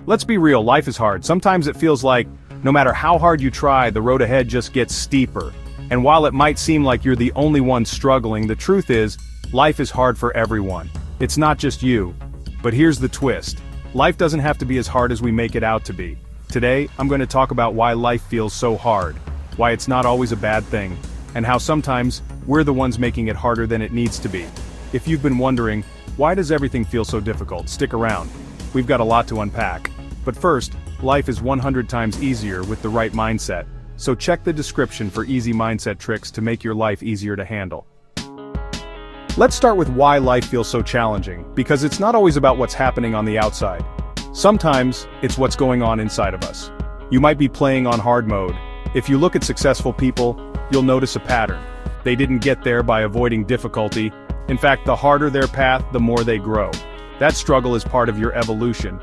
Let's be real, life is hard. Sometimes it feels like, no matter how hard you try, the road ahead just gets steeper. And while it might seem like you're the only one struggling, the truth is, life is hard for everyone. It's not just you. But here's the twist. Life doesn't have to be as hard as we make it out to be. Today, I'm going to talk about why life feels so hard, why it's not always a bad thing, and how sometimes, we're the ones making it harder than it needs to be. If you've been wondering, why does everything feel so difficult? Stick around. We've got a lot to unpack. But first, life is 100 times easier with the right mindset. So check the description for easy mindset tricks to make your life easier to handle. Let's start with why life feels so challenging, because it's not always about what's happening on the outside. Sometimes, it's what's going on inside of us. You might be playing on hard mode. If you look at successful people, you'll notice a pattern. They didn't get there by avoiding difficulty. In fact, the harder their path, the more they grow. That struggle is part of your evolution.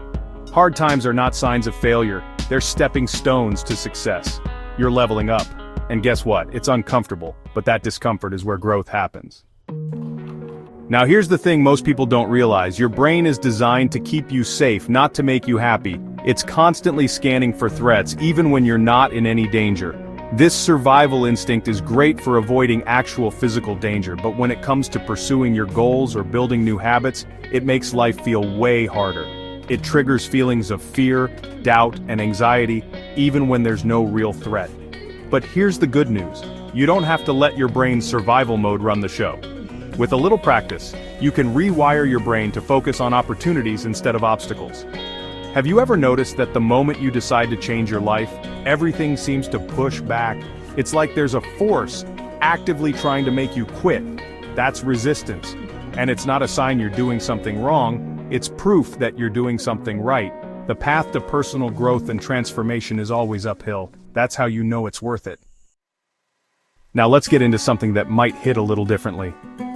Hard times are not signs of failure, they're stepping stones to success. You're leveling up. And guess what? It's uncomfortable, but that discomfort is where growth happens. Now here's the thing most people don't realize. Your brain is designed to keep you safe, not to make you happy. It's constantly scanning for threats, even when you're not in any danger. This survival instinct is great for avoiding actual physical danger, but when it comes to pursuing your goals or building new habits, it makes life feel way harder. It triggers feelings of fear, doubt, and anxiety, even when there's no real threat. But here's the good news. You don't have to let your brain's survival mode run the show. With a little practice, you can rewire your brain to focus on opportunities instead of obstacles. Have you ever noticed that the moment you decide to change your life, everything seems to push back? It's like there's a force actively trying to make you quit. That's resistance. And it's not a sign you're doing something wrong, it's proof that you're doing something right. The path to personal growth and transformation is always uphill. That's how you know it's worth it. Now let's get into something that might hit a little differently.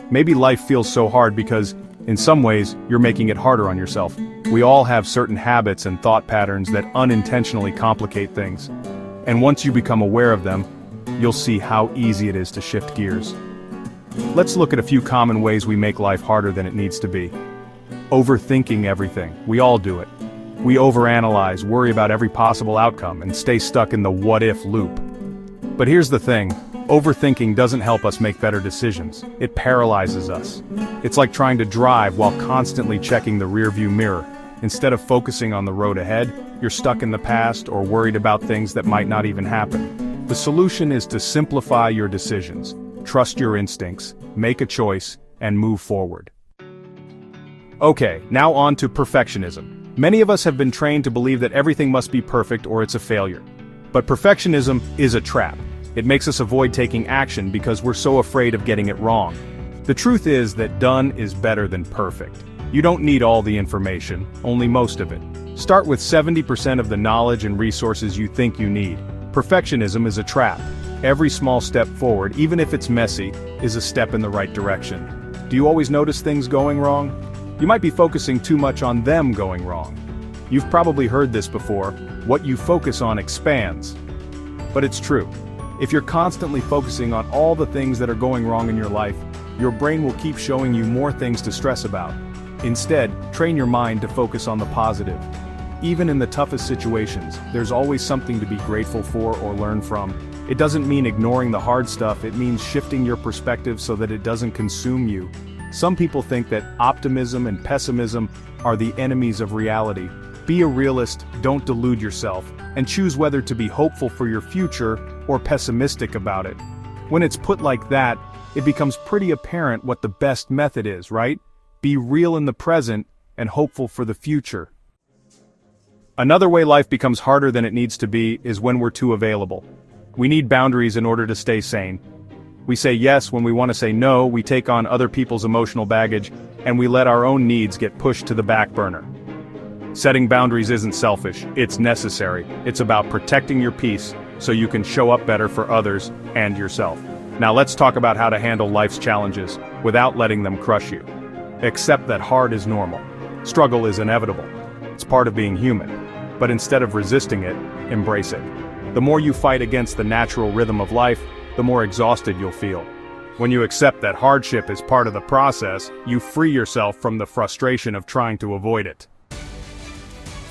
Maybe life feels so hard because, in some ways, you're making it harder on yourself. We all have certain habits and thought patterns that unintentionally complicate things. And once you become aware of them, you'll see how easy it is to shift gears. Let's look at a few common ways we make life harder than it needs to be. Overthinking everything. We all do it. We overanalyze, worry about every possible outcome, and stay stuck in the what-if loop. But here's the thing. Overthinking doesn't help us make better decisions. It paralyzes us. It's like trying to drive while constantly checking the rearview mirror. Instead of focusing on the road ahead, you're stuck in the past or worried about things that might not even happen. The solution is to simplify your decisions. Trust your instincts, make a choice, and move forward. Okay, now on to perfectionism. Many of us have been trained to believe that everything must be perfect or it's a failure. But perfectionism is a trap. It makes us avoid taking action because we're so afraid of getting it wrong. The truth is that done is better than perfect. You don't need all the information, only most of it. Start with 70% of the knowledge and resources you think you need. Perfectionism is a trap. Every small step forward, even if it's messy, is a step in the right direction. Do you always notice things going wrong? You might be focusing too much on them going wrong. You've probably heard this before, what you focus on expands. But it's true. If you're constantly focusing on all the things that are going wrong in your life, your brain will keep showing you more things to stress about. Instead, train your mind to focus on the positive. Even in the toughest situations, there's always something to be grateful for or learn from. It doesn't mean ignoring the hard stuff, it means shifting your perspective so that it doesn't consume you. Some people think that optimism and pessimism are the enemies of reality. Be a realist, don't delude yourself, and choose whether to be hopeful for your future or pessimistic about it. When it's put like that, it becomes pretty apparent what the best method is, right? Be real in the present and hopeful for the future. Another way life becomes harder than it needs to be is when we're too available. We need boundaries in order to stay sane. We say yes when we want to say no, we take on other people's emotional baggage, and we let our own needs get pushed to the back burner. Setting boundaries isn't selfish, it's necessary. It's about protecting your peace so you can show up better for others and yourself. Now let's talk about how to handle life's challenges without letting them crush you. Accept that hard is normal. Struggle is inevitable. It's part of being human. But instead of resisting it, embrace it. The more you fight against the natural rhythm of life, the more exhausted you'll feel. When you accept that hardship is part of the process, you free yourself from the frustration of trying to avoid it.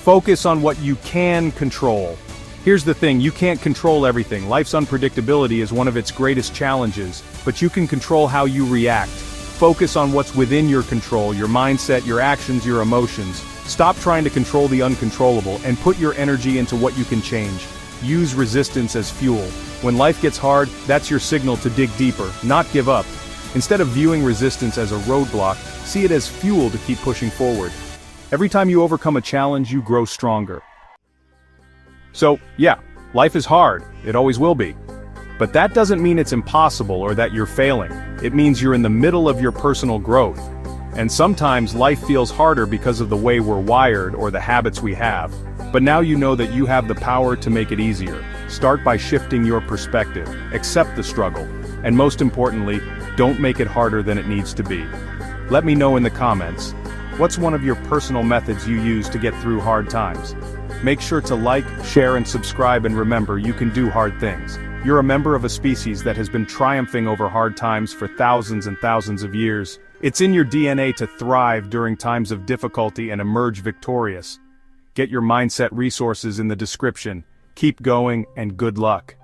Focus on what you can control. Here's the thing, you can't control everything. Life's unpredictability is one of its greatest challenges, but you can control how you react. Focus on what's within your control, your mindset, your actions, your emotions. Stop trying to control the uncontrollable and put your energy into what you can change. Use resistance as fuel. When life gets hard, that's your signal to dig deeper, not give up. Instead of viewing resistance as a roadblock, see it as fuel to keep pushing forward. Every time you overcome a challenge, you grow stronger. So, yeah, life is hard, it always will be. But that doesn't mean it's impossible or that you're failing. It means you're in the middle of your personal growth. And sometimes life feels harder because of the way we're wired or the habits we have. But now you know that you have the power to make it easier. Start by shifting your perspective, accept the struggle, and most importantly, don't make it harder than it needs to be. Let me know in the comments, what's one of your personal methods you use to get through hard times? Make sure to like, share and subscribe, and remember, you can do hard things. You're a member of a species that has been triumphing over hard times for thousands and thousands of years. It's in your DNA to thrive during times of difficulty and emerge victorious. Get your mindset resources in the description. Keep going and good luck.